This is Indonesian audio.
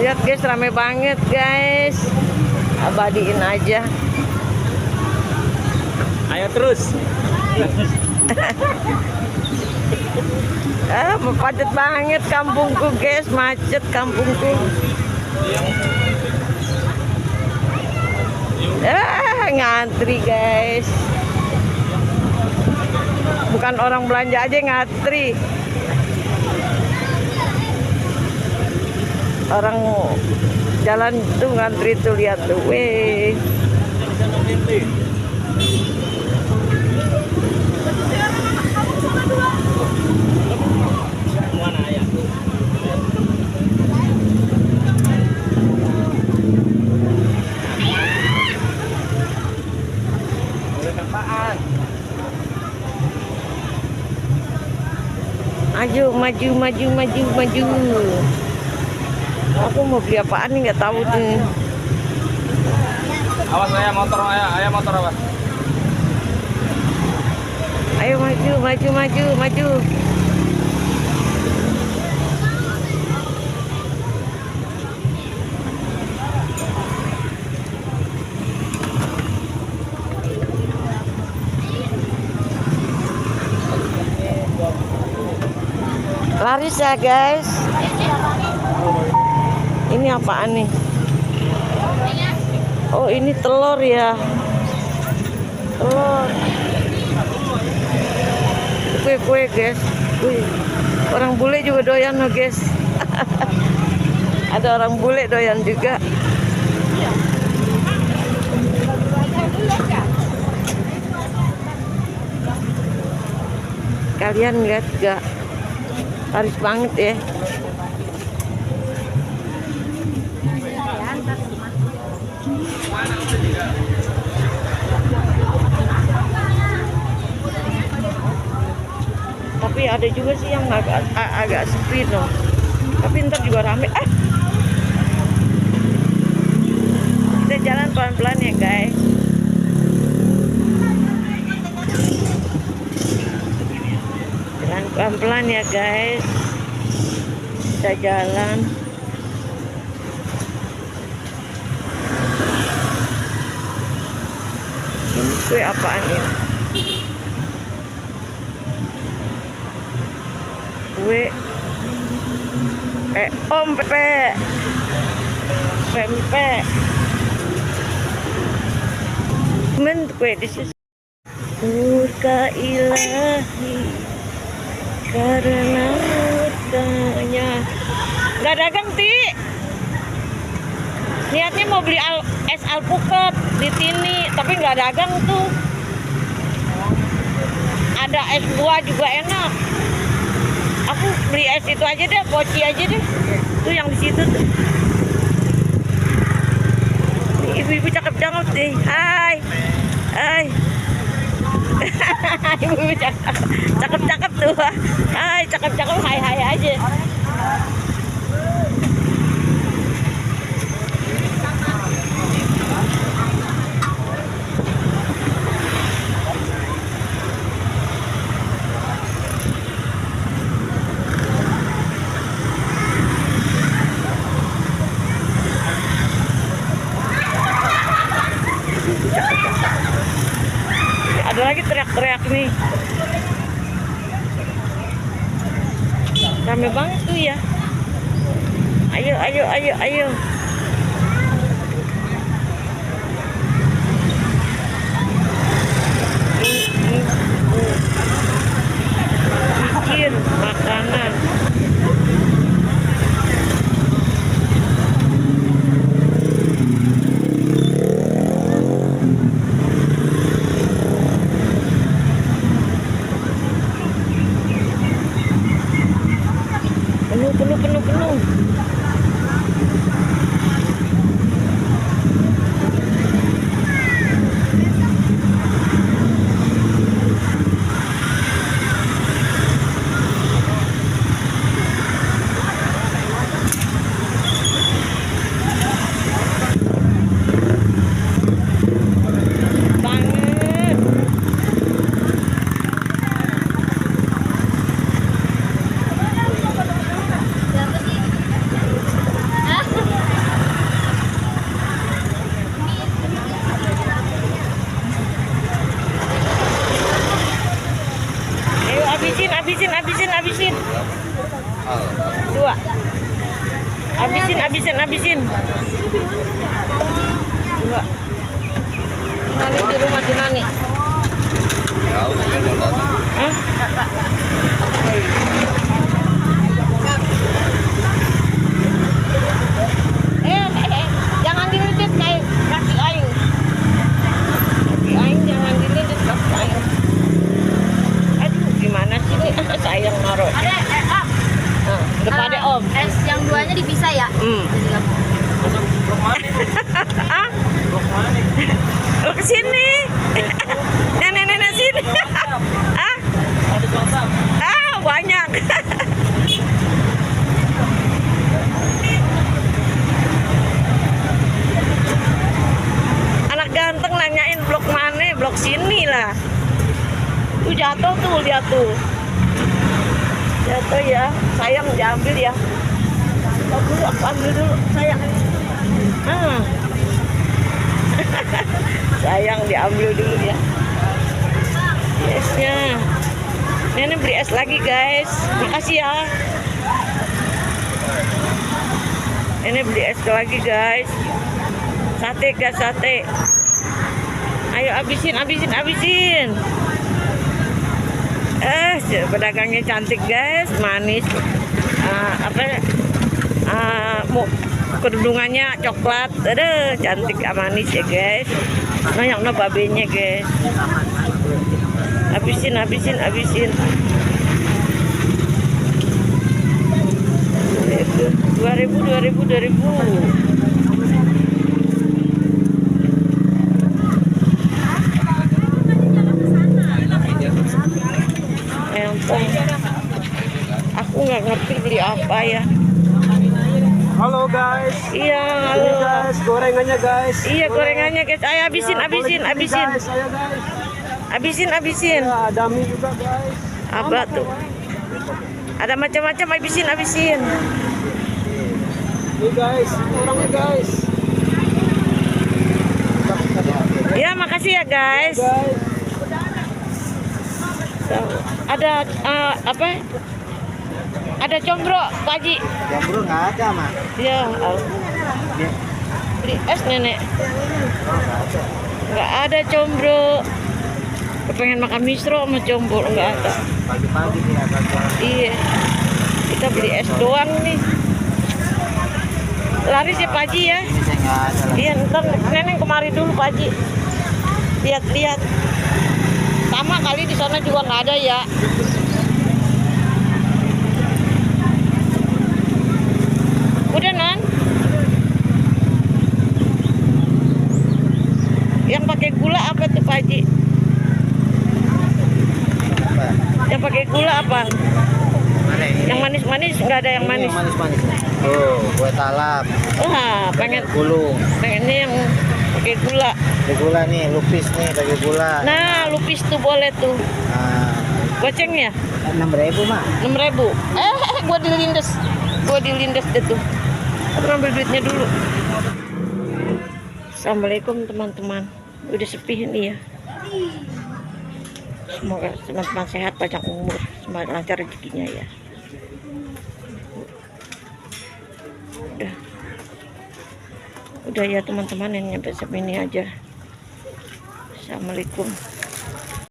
Lihat guys, rame banget guys. Abadiin aja. Ayo terus. Padat banget kampungku guys, macet kampungku. Ngantri guys. Bukan orang belanja aja ngantri. Orang jalan tuh ngantri tuh, lihat tuh. Weh. Ayo maju. Aku mau beli apaan nih, nggak tahu tuh. Awas ayah motor awas. Ayo maju. Laris ya guys. Ini apaan nih? Oh ini telur ya. Telur. Kue guys. Orang bule juga doyan loh guys. Ada orang bule doyan juga. Kalian lihat gak? Laris banget ya. Tapi ada juga sih yang agak sepi loh. Tapi ntar juga rame. Kita jalan pelan-pelan ya guys. Jalan pelan-pelan ya guys. Kita jalan. Ini kue apaan ya? Kue pempek. Kue disus. Murka ilahi karena murkanya. Nggak dagang Ti. Niatnya mau beli es alpukat di sini, tapi nggak dagang tuh. Ada es buah juga enak. Aku beli es itu aja deh, poci aja deh. Tuh yang di situ tuh. Ibu-ibu cakep-cakep deh. Hai. Ibu cakep-cakep tuh. Hai, cakep-cakep, hai aja. Ada lagi teriak-teriak nih. Rame banget tuh ya. Ayo. Pikir makanan. Penuh. 2. Habisin. 2. Nani di rumah si Nani. Hah? Jangan dililit kayak kaki aing. Kaki aing jangan dililit kaki aing. Aduh, gimana sih nih? Sayang naruh. Depannya Om. Es yang 2-nya dipisah ya? Ah? Lo kesini. Nenek sini. Banyak. Anak ganteng nanyain blok mana? Blok sini lah. Tuh jatuh tuh, lihat tuh. Jatuh ya. Sayang diambil ya. Aku ambil dulu, sayang. Sayang diambil dulu ya. Esnya. Nenek beli es lagi guys. Makasih ya. Nenek beli es lagi guys. Sate guys, sate. Ayo habisin. Pedagangnya cantik guys, manis. Kerudungannya coklat. Aduh, cantik manis ya guys. Nanya babenya guys. Habisin. 2000. Aku nggak ngerti beli apa ya. Halo guys. Iya, Ini halo. guys, gorengannya guys. Iya, gorengannya guys. Ayo habisin. Guys, ayo guys. Habisin. Ya, ada mie juga guys. Apa tuh? Ada macam-macam, habisin. Ini guys, orangnya guys. Ya, makasih ya guys. So, ada apa? Ada combro, Pak Haji. Combro nggak ada, Mak. Ya, beli es nenek. Nggak ada combro. Kepengen makan misro sama combro, nggak ada. Pagi-pagi nih akan jualan. Iya, kita beli es doang nih. Laris ya Pak Haji ya. Ini saya nggak ada lah. Iya, ntar nenek kemari dulu Pak Haji. Lihat. Sama kali di sana juga nggak ada ya. Udah non? Yang pakai gula apa tuh Pak Haji? Apa? Yang pakai gula apa? Mana ini? Yang manis-manis nggak ada yang Ini manis. yang manis-manis. Oh, kue talap. Wah, Gulung. pengennya yang pakai gula. Pakai gula nih, lupis nih, pakai gula. Nah, lupis tuh boleh tuh. Nah, Gocengnya 6.000, Mak. 6.000. Gua dilindes deh tuh. Aku ambil duitnya dulu. Assalamualaikum teman-teman. Udah sepi ini ya. Semoga teman-teman sehat, panjang umur, semoga lancar rezekinya ya. Udah ya teman-teman, yang nyampe segini aja. Assalamualaikum.